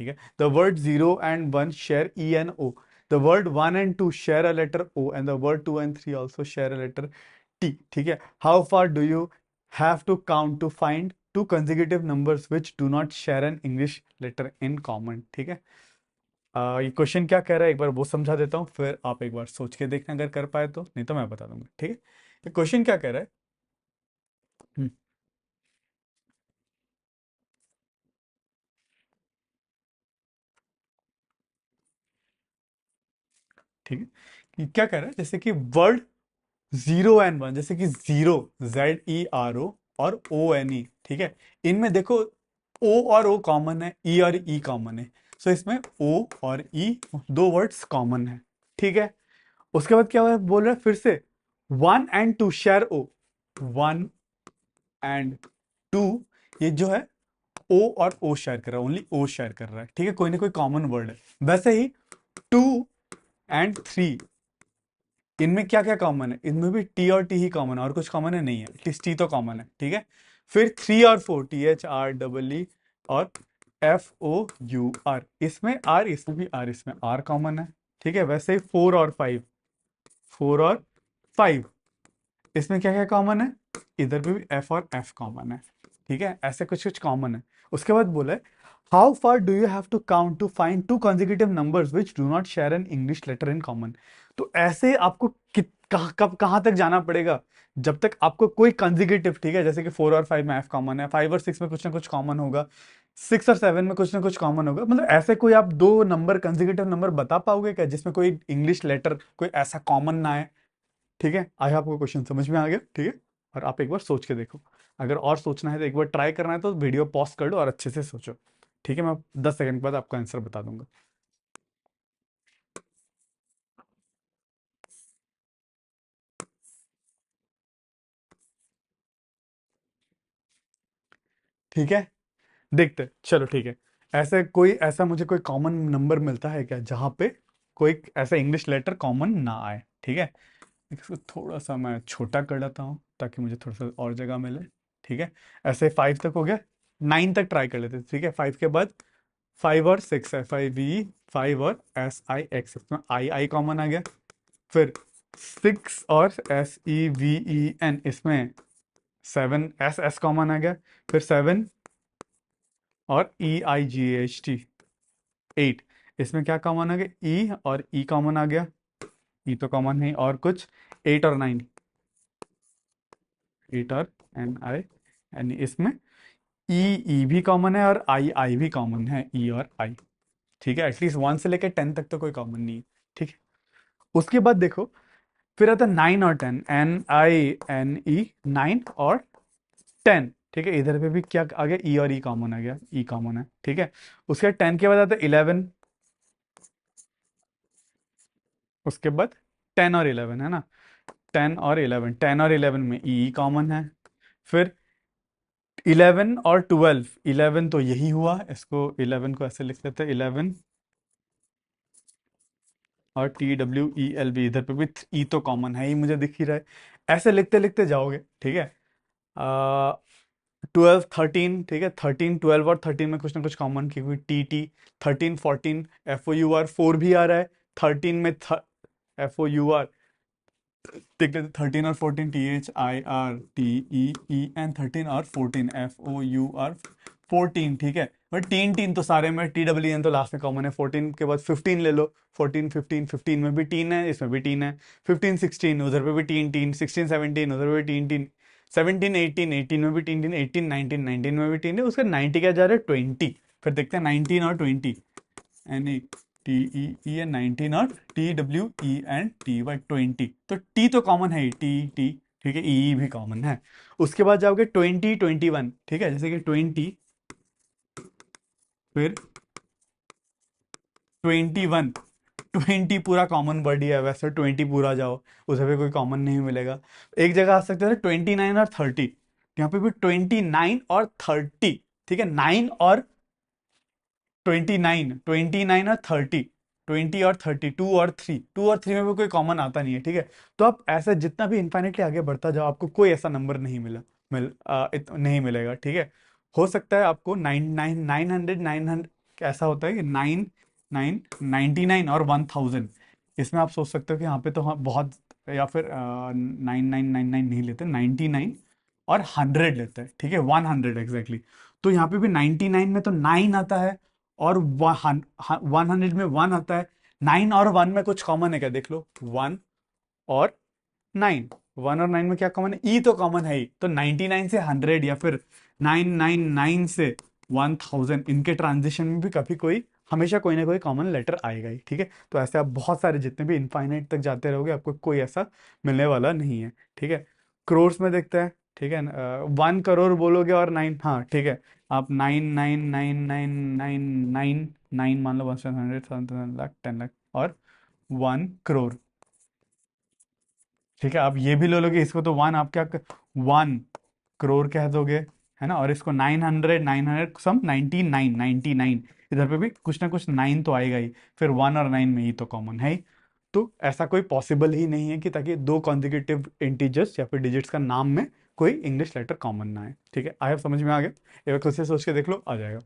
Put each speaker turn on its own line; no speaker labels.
ठीक है। The word 0 and 1 share E N O, the word 1 and 2 share a letter O, and the word 2 and 3 also share a letter T. ठीक है। How far do you have to count to find two consecutive numbers which do not share an English letter in common. ठीक है। ये question क्या कह रहा है एक बार वो समझा देता हूँ, फिर आप एक बार सोच के देखना अगर कर पाए तो, नहीं तो मैं बता दूंगा। ठीक है। ये क्वेश्चन क्या कह रहा है। हम्म, ठीक है। कि क्या कह रहा है, जैसे कि वर्ड 0 and 1, जैसे कि जीरो, ZERO और ONE। ठीक है। इनमें देखो ओ और ओ कॉमन है, ई और ई कॉमन है, सो इसमें ओ और ई दो वर्ड्स कॉमन है। ठीक है। उसके बाद क्या बोल रहा है फिर से, 1 and 2 शेयर ओ, 1 and 2, ये जो है ओ और ओ शेयर कर रहा है, ओनली ओ शेयर कर रहा है। ठीक है। कोई ना कोई कॉमन वर्ड है। वैसे ही 2 and 3, इनमें क्या क्या कॉमन है, इनमें भी टी और टी ही कॉमन है, और कुछ कॉमन है नहीं है, टी तो कॉमन है। ठीक है। फिर 3 और 4, THREE और FOUR, इसमें आर, इसमें भी आर, इसमें आर कॉमन है। ठीक है। वैसे ही 4 और 5, 4 और 5, इसमें क्या क्या कॉमन है, इधर पे भी एफ और एफ कॉमन है। ठीक है। ऐसे कुछ कुछ कॉमन है। उसके बाद बोला है, how far do you have to count to find two consecutive numbers which do not share an English letter in common. तो ऐसे आपको कब कहाँ तक जाना पड़ेगा, जब तक आपको कोई कंजिक्यूटिव, ठीक है, जैसे कि 4 और 5 में एफ कॉमन है, 5 और 6 में कुछ ना कुछ कॉमन होगा, 6 और 7 में कुछ ना कुछ कॉमन होगा, मतलब ऐसे कोई आप दो नंबर कंजिक्यूटिव नंबर बता पाओगे क्या जिसमें कोई इंग्लिश लेटर कोई ऐसा कॉमन ना है। ठीक है। आई आपको क्वेश्चन समझ में आ गया। ठीक है। और आप एक बार सोच के देखो, अगर और सोचना है तो एक बार ट्राई करना है तो वीडियो पॉज कर लो और अच्छे से सोचो। ठीक है। मैं 10 सेकंड के बाद आपका आंसर बता दूंगा। ठीक है। देखते हैं। चलो ठीक है। ऐसा मुझे कोई कॉमन नंबर मिलता है क्या जहां पे कोई ऐसा इंग्लिश लेटर कॉमन ना आए। ठीक है। इसको थोड़ा सा मैं छोटा कर लेता हूँ ताकि मुझे थोड़ा सा और जगह मिले। ठीक है। ऐसे 5 तक हो गया, 9 तक ट्राई कर लेते हैं। ठीक है। 5 के बाद 5 और 6 है, 5E, 5 और SIX, इसमें आई आई कॉमन आ गया। फिर 6 और SEVEN, इसमें 7 S कॉमन आ गया। फिर 7 और EIGHT, 8, इसमें क्या कॉमन आ गया, ई और ई कॉमन आ गया, ई तो कॉमन नहीं, और कुछ 8 और 9, 8 और NI, इसमें ई ई भी कॉमन है और आई आई भी कॉमन है, ई और आई। ठीक है। एटलीस्ट 1 से लेकर 10 तक तो कोई कॉमन नहीं है। ठीक है। उसके बाद देखो, फिर आता है 9 और 10, NINE, 9 और 10। ठीक है। इधर पे भी क्या आ गया, ई और ई कॉमन आ गया, ई कॉमन है। ठीक है। उसके बाद 10 के बाद आता है 11, उसके बाद 10 और 11 है ना, 10 और 11, 10 और 11 में ई कॉमन है। फिर 11 और 12, 11 तो यही हुआ, इसको 11 को ऐसे लिख लेते हैं, 11 और TWELV, इधर पे भी ई तो कॉमन है ही, मुझे दिख ही रहा है। ऐसे लिखते लिखते जाओगे। ठीक है। 12 13, ठीक है, 13 12 और 13 में कुछ ना कुछ कॉमन, क्योंकि TT, 13 14 FOUR, 4 भी आ रहा है 13 में, FOUR, देख लेते, 13 और 14, THIRTEEN, 13 और 14 FOUR, 14। ठीक है। बट टीन टीन तो सारे में, TWEN तो लास्ट में कॉमन है। 14 के बाद 15 ले लो, 14 15, 15 में भी टीन है, इसमें भी टीन है। 15 16, उधर पे भी टीन टीन, 16 17, उधर पे भी टीन टीन, 17 18, 18 में भी टीन टीन, 18 19, 19 में भी टीन है। उसका 90 क्या जा रहा है, 20। फिर देखते हैं 19 और 20, NETEEN, 19 और TWENTY, तो टी तो कॉमन है ही, टी टी। ठीक है। ई भी कॉमन है। उसके बाद जाओगे 20 21, ठीक है, जैसे कि 20, फिर 21, 20 पूरा कॉमन वर्ड ही है, वैसे 20 पूरा जाओ, उसे भी कोई कॉमन नहीं मिलेगा। एक जगह आ सकते थे 29 और 30, यहाँ पे भी 29 और 30। ठीक है। 9 और 29, 29 और 30, 20 और 30, 2 और 3 में भी कोई कॉमन आता नहीं है। ठीक है। तो आप ऐसे जितना भी इन्फाइनेटली आगे बढ़ता जाओ, आपको कोई ऐसा नंबर नहीं नहीं मिलेगा। ठीक है। हो सकता है आपको 9 9 900, 900 कि ऐसा होता है कि 99 इसमें आप सोच सकते हो कि यहाँ पे तो हम बहुत, या फिर 9999 नहीं लेते, 99 और 100 लेते हैं, ठीक है, 100 एग्जैक्टली। तो यहाँ पे भी 99 में तो 9 आता है, और 100 में 1 आता है। 9 और 1 में कुछ कॉमन है क्या, देख लो, 1 और 9, 1 और 9 में क्या कॉमन है, ई तो कॉमन है ही। तो 99 से 100 या फिर 999 से 1000, इनके ट्रांजिशन में भी कभी कोई, हमेशा कोई ना कोई कॉमन लेटर आएगा ही, ठीक है। तो ऐसे आप बहुत सारे जितने भी इनफाइनाइट तक जाते रहोगे, आपको कोई ऐसा मिलने वाला नहीं है, ठीक है। क्रोर्स में देखते हैं, ठीक है, 1 करोड़ बोलोगे और 9, हाँ ठीक है, आप 9999999 मान लो, 100 7 लाख 10 लाख और 1 करोड़, ठीक है। आप ये भी ले लोगे इसको, तो 1 करोड़ कह दोगे, है ना। और इसको 900 सम 99 इधर पे भी कुछ ना कुछ 9 तो आएगा ही, फिर 1 और 9 में ही तो कॉमन है ही। तो ऐसा कोई पॉसिबल ही नहीं है कि ताकि दो कॉन्जिक्यूटिव इंटीजर्स या फिर डिजिट्स का नाम में कोई इंग्लिश लेटर कॉमन ना है, ठीक है। आई होप समझ में आ गया, एक बार खुद से सोच के देख लो, आ जाएगा।